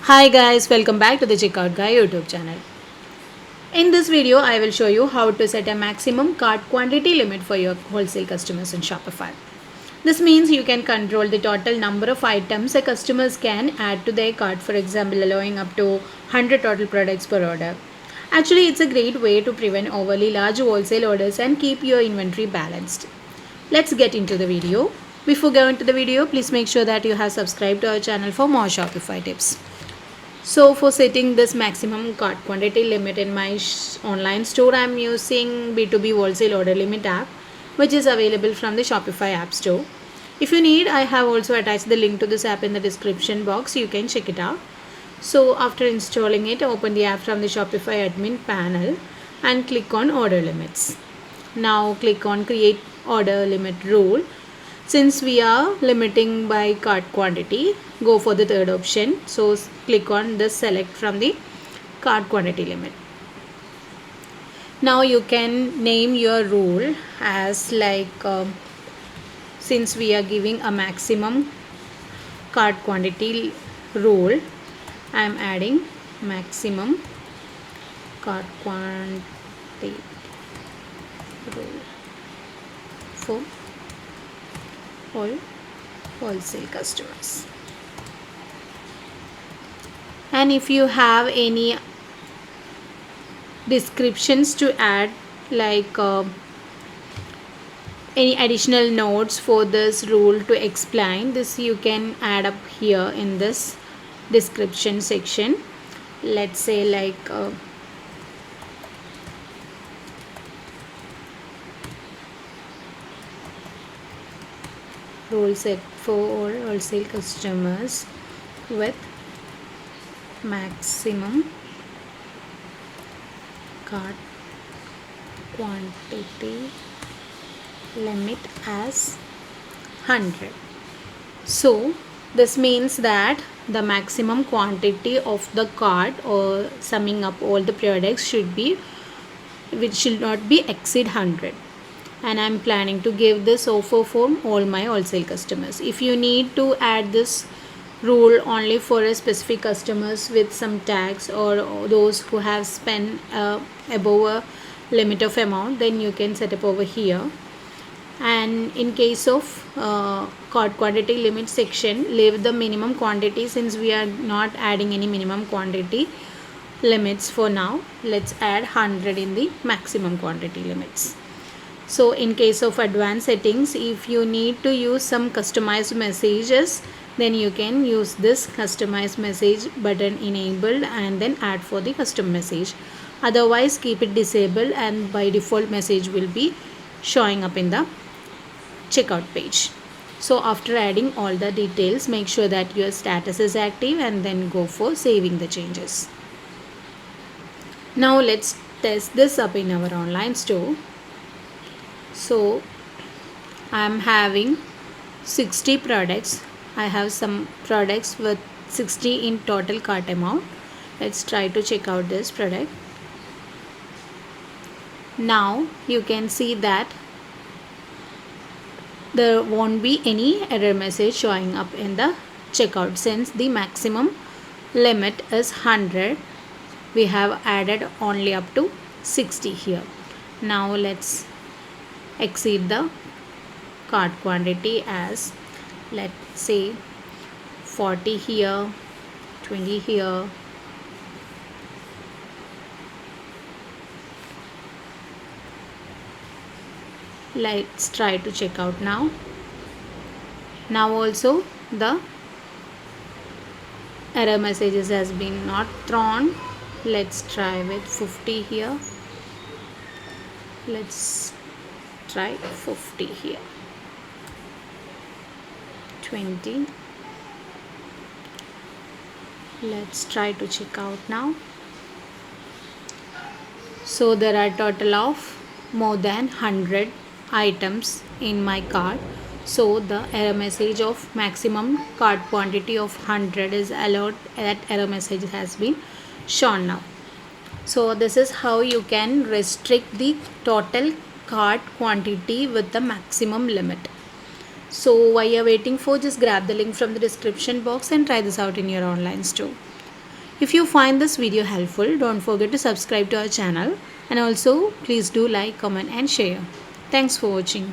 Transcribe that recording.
Hi guys, welcome back to the Checkout Guy YouTube channel. In this video, I will show you how to set a maximum cart quantity limit for your wholesale customers in Shopify. This means you can control the total number of items a customers can add to their cart, for example, allowing up to 100 total products per order. Actually, it's a great way to prevent overly large wholesale orders and keep your inventory balanced. Let's get into the video. Before going to the video, please make sure that you have subscribed to our channel for more Shopify tips. So for setting this maximum cart quantity limit in my online store, I am using B2B Wholesale Order Limit app, which is available from the Shopify App Store. If you need, I have also attached the link to this app in the description box. You can check it out. So after installing it, open the app from the Shopify admin panel and click on Order Limits. Now click on Create Order Limit Rule. Since we are limiting by cart quantity, go for the third option. So click on this select from the cart quantity limit. Now you can name your rule as since we are giving a maximum cart quantity rule, I am adding maximum cart quantity rule for all wholesale customers. And if you have any descriptions to add, any additional notes for this rule to explain this, you can add up here in this description section. Let's say rule set for all wholesale customers with maximum cart quantity limit as 100. So this means that the maximum quantity of the cart or summing up all the products which should not be exceed 100. And I'm planning to give this offer for all my wholesale customers. If you need to add this rule only for a specific customers with some tax or those who have spent above a limit of amount, then you can set up over here. And in case of cart quantity limit section, leave the minimum quantity since we are not adding any minimum quantity limits for now. Let's add 100 in the maximum quantity limits. So in case of advanced settings, if you need to use some customized messages, then you can use this customize message button enabled and then add for the custom message. Otherwise keep it disabled and by default message will be showing up in the checkout page. So after adding all the details, make sure that your status is active and then go for saving the changes. Now let's test this up in our online store. So I am having 60 products. I have some products with 60 in total cart amount. Let's try to check out this product. Now you can see that there won't be any error message showing up in the checkout since the maximum limit is 100. We have added only up to 60 here. Now let's exceed the cart quantity as, let's say, 40 here, 20 here, let's try to check out now. Now also the error messages has been not thrown. Let's try with 50 here. Let's try 50 here, 20. Let's try to check out now. So there are total of more than 100 items in my cart. So the error message of maximum cart quantity of 100 is allowed. That error message has been shown now. So this is how you can restrict the total cart quantity with the maximum limit. So while you're waiting for, just grab the link from the description box and try this out in your online store. If you find this video helpful, don't forget to subscribe to our channel, and also please do like, comment and share. Thanks for watching.